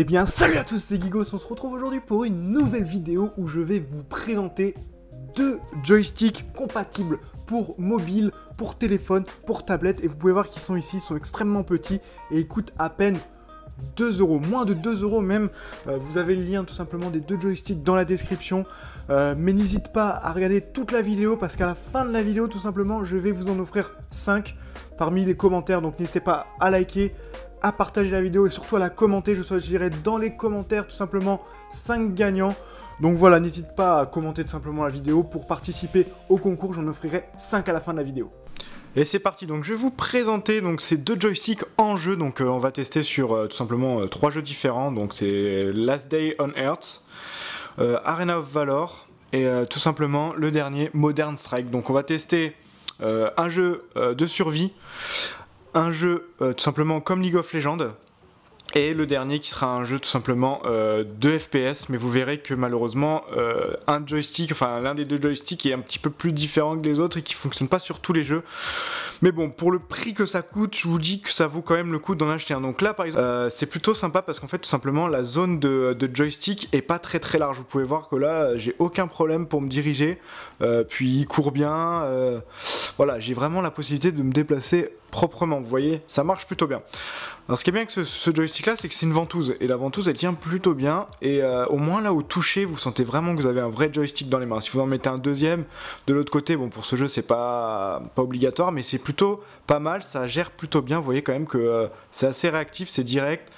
Eh bien salut à tous, c'est Gigos, on se retrouve aujourd'hui pour une nouvelle vidéo où je vais vous présenter deux joysticks compatibles pour mobile, pour téléphone, pour tablette. Et vous pouvez voir qu'ils sont ici, ils sont extrêmement petits et ils coûtent à peine 2 euros, moins de 2 euros même. Vous avez le lien tout simplement des deux joysticks dans la description. Mais n'hésite pas à regarder toute la vidéo parce qu'à la fin de la vidéo, tout simplement, je vais vous en offrir 5 parmi les commentaires. Donc n'hésitez pas à liker, à partager la vidéo et surtout à la commenter. Je choisirai dans les commentaires tout simplement 5 gagnants. Donc voilà, n'hésite pas à commenter tout simplement la vidéo pour participer au concours. J'en offrirai 5 à la fin de la vidéo. Et c'est parti, donc je vais vous présenter donc, ces deux joysticks en jeu. Donc on va tester sur tout simplement 3 jeux différents. Donc c'est Last Day on Earth, Arena of Valor et tout simplement le dernier Modern Strike. Donc on va tester un jeu de survie, un jeu tout simplement comme League of Legends, et le dernier qui sera un jeu tout simplement de FPS, mais vous verrez que malheureusement un joystick, enfin l'un des deux joysticks est un petit peu plus différent que les autres et qui ne fonctionne pas sur tous les jeux. Mais bon, pour le prix que ça coûte, je vous dis que ça vaut quand même le coup d'en acheter un. Donc là par exemple, c'est plutôt sympa parce qu'en fait tout simplement la zone de joystick est pas très large. Vous pouvez voir que là j'ai aucun problème pour me diriger, puis il court bien, voilà, j'ai vraiment la possibilité de me déplacer proprement, vous voyez, ça marche plutôt bien. Alors ce qui est bien avec ce joystick là, c'est que c'est une ventouse, et la ventouse elle tient plutôt bien, et au moins là au toucher, vous sentez vraiment que vous avez un vrai joystick dans les mains. Si vous en mettez un deuxième de l'autre côté, bon pour ce jeu c'est pas obligatoire, mais c'est plutôt pas mal, ça gère plutôt bien, vous voyez quand même que c'est assez réactif, c'est direct.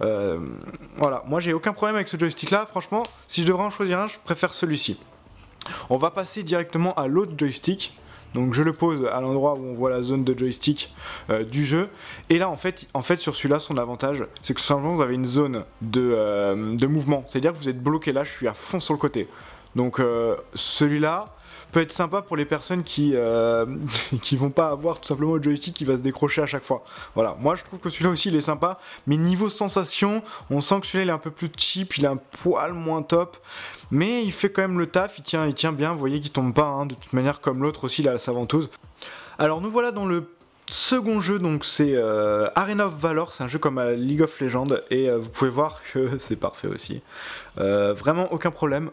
Voilà, moi j'ai aucun problème avec ce joystick là, franchement, si je devrais en choisir un, je préfère celui-ci. On va passer directement à l'autre joystick. Donc je le pose à l'endroit où on voit la zone de joystick du jeu. Et là en fait sur celui-là, son avantage c'est que tout simplement vous avez une zone de mouvement. C'est-à-dire que vous êtes bloqué là, je suis à fond sur le côté. Donc celui-là peut être sympa pour les personnes qui vont pas avoir tout simplement le joystick qui va se décrocher à chaque fois. Voilà, moi je trouve que celui-là aussi il est sympa, mais niveau sensation, on sent que celui-là il est un peu plus cheap, il est un poil moins top, mais il fait quand même le taf, il tient bien, vous voyez qu'il tombe pas, hein, de toute manière comme l'autre aussi, il a sa ventouse. Alors nous voilà dans le second jeu, donc c'est Arena of Valor, c'est un jeu comme à League of Legends, et vous pouvez voir que c'est parfait aussi. Vraiment aucun problème.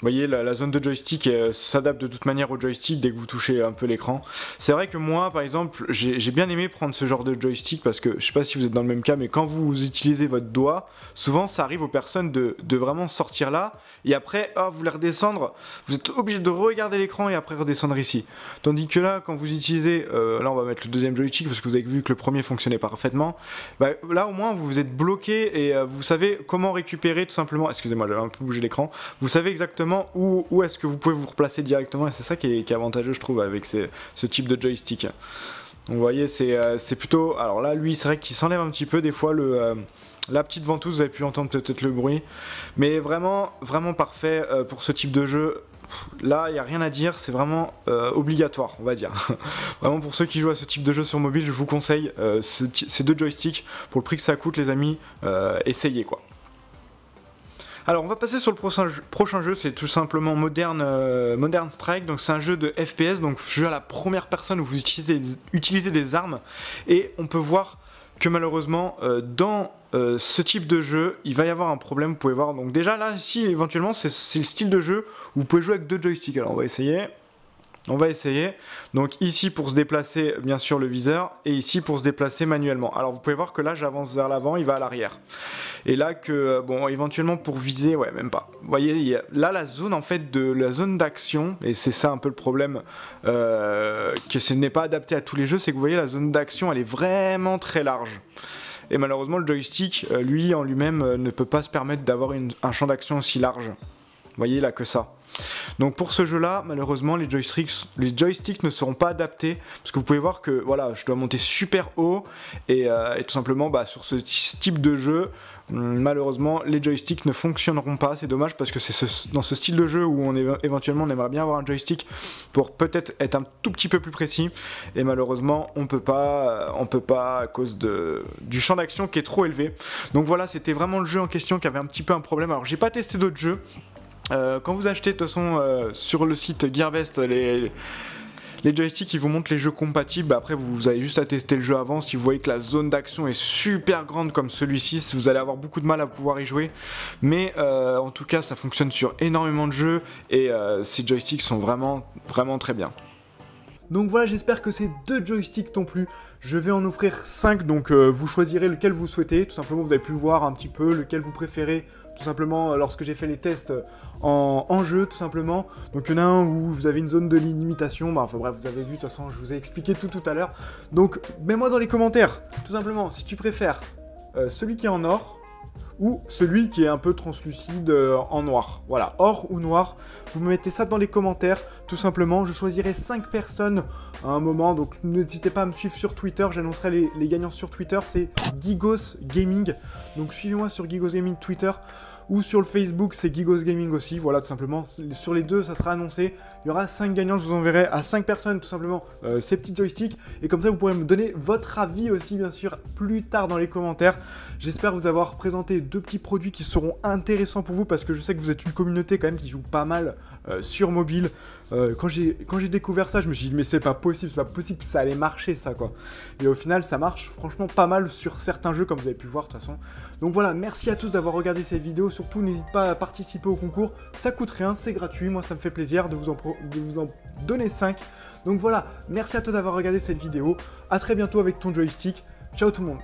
Vous voyez, la zone de joystick s'adapte de toute manière au joystick dès que vous touchez un peu l'écran. C'est vrai que moi, par exemple, j'ai bien aimé prendre ce genre de joystick parce que, je sais pas si vous êtes dans le même cas, mais quand vous utilisez votre doigt, souvent ça arrive aux personnes de vraiment sortir là, et après, vous voulez redescendre, vous êtes obligé de regarder l'écran et après redescendre ici. Tandis que là, quand vous utilisez, là on va mettre le deuxième joystick parce que vous avez vu que le premier fonctionnait parfaitement, là au moins vous êtes bloqué et vous savez comment récupérer tout simplement, excusez-moi, j'avais un peu bougé l'écran, vous savez exactement où est-ce que vous pouvez vous replacer directement, et c'est ça qui est avantageux je trouve avec ce type de joystick. Donc vous voyez c'est plutôt, alors là lui c'est vrai qu'il s'enlève un petit peu des fois la petite ventouse, vous avez pu entendre peut-être le bruit, mais vraiment parfait pour ce type de jeu. Là il n'y a rien à dire, c'est vraiment obligatoire on va dire. Vraiment pour ceux qui jouent à ce type de jeu sur mobile, je vous conseille ces deux joysticks pour le prix que ça coûte les amis, essayez quoi. Alors on va passer sur le prochain jeu, c'est tout simplement Modern Strike, donc c'est un jeu de FPS, donc jeu à la première personne où vous utilisez des armes, et on peut voir que malheureusement dans ce type de jeu il va y avoir un problème, vous pouvez voir, donc déjà là ici éventuellement c'est le style de jeu où vous pouvez jouer avec deux joysticks, alors on va essayer. Donc ici pour se déplacer bien sûr le viseur, et ici pour se déplacer manuellement. Alors vous pouvez voir que là j'avance vers l'avant, il va à l'arrière. Et là que bon éventuellement pour viser, ouais même pas. Vous voyez il y a, là la zone en fait de la zone d'action, et c'est ça un peu le problème, que ce n'est pas adapté à tous les jeux, c'est que vous voyez la zone d'action elle est vraiment très large. Et malheureusement le joystick lui en lui-même ne peut pas se permettre d'avoir un champ d'action aussi large. Vous voyez il a que ça. Donc pour ce jeu là malheureusement les joysticks ne seront pas adaptés, parce que vous pouvez voir que voilà je dois monter super haut, et tout simplement sur ce type de jeu malheureusement les joysticks ne fonctionneront pas. C'est dommage parce que c'est dans ce style de jeu où éventuellement on aimerait bien avoir un joystick pour peut-être être un tout petit peu plus précis, et malheureusement on peut pas à cause du champ d'action qui est trop élevé. Donc voilà, c'était vraiment le jeu en question qui avait un petit peu un problème. Alors j'ai pas testé d'autres jeux. Quand vous achetez de toute façon sur le site Gearbest Les joysticks, ils vous montrent les jeux compatibles. Après, vous avez juste à tester le jeu avant. Si vous voyez que la zone d'action est super grande comme celui-ci, vous allez avoir beaucoup de mal à pouvoir y jouer. Mais en tout cas, ça fonctionne sur énormément de jeux et ces joysticks sont vraiment très bien. Donc voilà, j'espère que ces 2 joysticks t'ont plu. Je vais en offrir 5, donc vous choisirez lequel vous souhaitez. Tout simplement, vous avez pu voir un petit peu lequel vous préférez, tout simplement, lorsque j'ai fait les tests en jeu, tout simplement. Donc il y en a un où vous avez une zone de limitation. Bah, enfin bref, vous avez vu, de toute façon, je vous ai expliqué tout à l'heure. Donc, mets-moi dans les commentaires, tout simplement, si tu préfères celui qui est en or, ou celui qui est un peu translucide en noir. Voilà, or ou noir, vous me mettez ça dans les commentaires, tout simplement. Je choisirai 5 personnes à un moment, donc n'hésitez pas à me suivre sur Twitter, j'annoncerai les gagnants sur Twitter, c'est Gigos Gaming, donc suivez-moi sur Gigos Gaming Twitter, ou sur le Facebook, c'est Gigos Gaming aussi, voilà, tout simplement, sur les deux, ça sera annoncé, il y aura 5 gagnants, je vous enverrai à 5 personnes, tout simplement, ces petits joysticks, et comme ça, vous pourrez me donner votre avis aussi, bien sûr, plus tard dans les commentaires. J'espère vous avoir présenté 2 petits produits qui seront intéressants pour vous, parce que je sais que vous êtes une communauté quand même qui joue pas mal sur mobile. Quand j'ai découvert ça, je me suis dit, mais c'est pas possible que ça allait marcher, ça, quoi. Et au final, ça marche franchement pas mal sur certains jeux, comme vous avez pu voir, de toute façon. Donc voilà, merci à tous d'avoir regardé cette vidéo. Surtout, n'hésite pas à participer au concours. Ça coûte rien, c'est gratuit. Moi, ça me fait plaisir de vous en donner 5. Donc voilà, merci à toi d'avoir regardé cette vidéo. À très bientôt avec ton joystick. Ciao tout le monde.